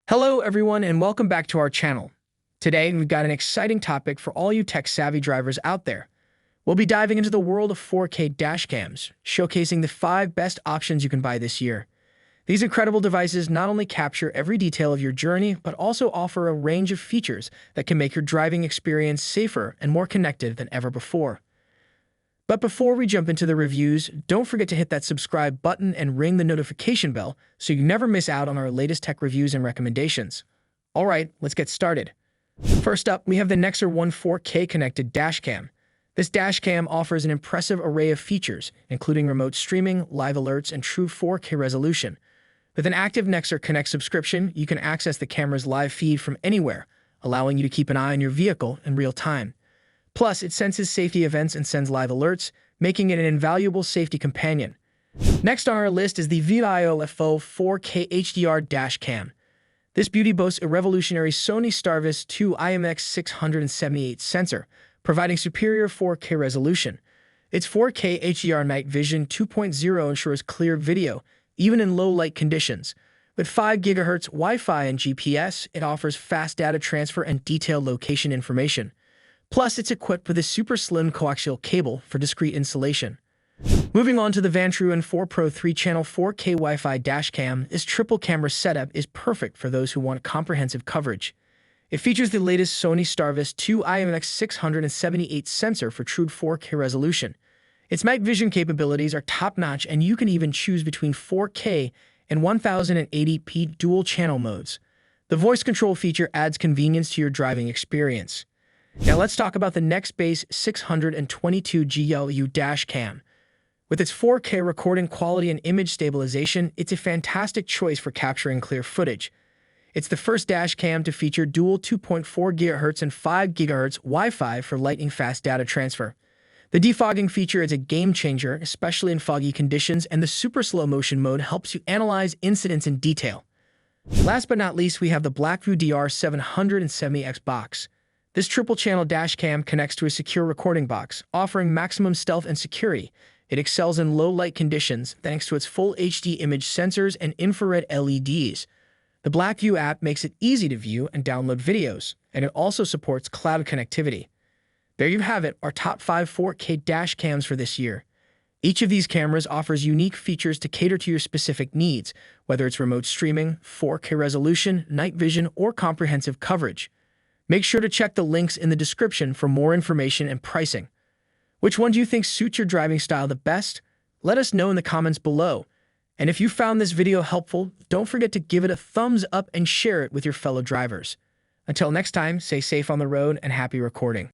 Hello everyone and welcome back to our channel. Today we've got an exciting topic for all you tech-savvy drivers out there. We'll be diving into the world of 4K dashcams, showcasing the 5 best options you can buy this year. These incredible devices not only capture every detail of your journey, but also offer a range of features that can make your driving experience safer and more connected than ever before. But before we jump into the reviews, don't forget to hit that subscribe button and ring the notification bell so you never miss out on our latest tech reviews and recommendations. Alright, let's get started. First up, we have the Nexer 4K connected dashcam. This dashcam offers an impressive array of features, including remote streaming, live alerts, and true 4K resolution. With an active Nexer Connect subscription, you can access the camera's live feed from anywhere, allowing you to keep an eye on your vehicle in real time. Plus, it senses safety events and sends live alerts, making it an invaluable safety companion. Next on our list is the VIO-FO 4K HDR dashcam. This beauty boasts a revolutionary Sony Starvis 2 IMX678 sensor, providing superior 4K resolution. Its 4K HDR night vision 2.0 ensures clear video, even in low light conditions. With 5 GHz Wi-Fi and GPS, it offers fast data transfer and detailed location information. Plus, it's equipped with a super slim coaxial cable for discreet installation. Moving on to the Vantruan 4 Pro 3-channel 4K Wi-Fi dashcam, this triple camera setup is perfect for those who want comprehensive coverage. It features the latest Sony Starvis 2 IMX678 sensor for true 4K resolution. Its night vision capabilities are top-notch, and you can even choose between 4K and 1080p dual-channel modes. The voice control feature adds convenience to your driving experience. Now let's talk about the Nexbase 622 GLU dashcam. With its 4K recording quality and image stabilization, it's a fantastic choice for capturing clear footage. It's the first dashcam to feature dual 2.4 GHz and 5 GHz Wi-Fi for lightning-fast data transfer. The defogging feature is a game-changer, especially in foggy conditions, and the super slow-motion mode helps you analyze incidents in detail. Last but not least, we have the Blackview DR770X box. This triple-channel dashcam connects to a secure recording box, offering maximum stealth and security. It excels in low-light conditions thanks to its full HD image sensors and infrared LEDs. The Blackview app makes it easy to view and download videos, and it also supports cloud connectivity. There you have it, our top 5 4K dashcams for this year. Each of these cameras offers unique features to cater to your specific needs, whether it's remote streaming, 4K resolution, night vision, or comprehensive coverage. Make sure to check the links in the description for more information and pricing. Which one do you think suits your driving style the best? Let us know in the comments below. And if you found this video helpful, don't forget to give it a thumbs up and share it with your fellow drivers. Until next time, stay safe on the road and happy recording.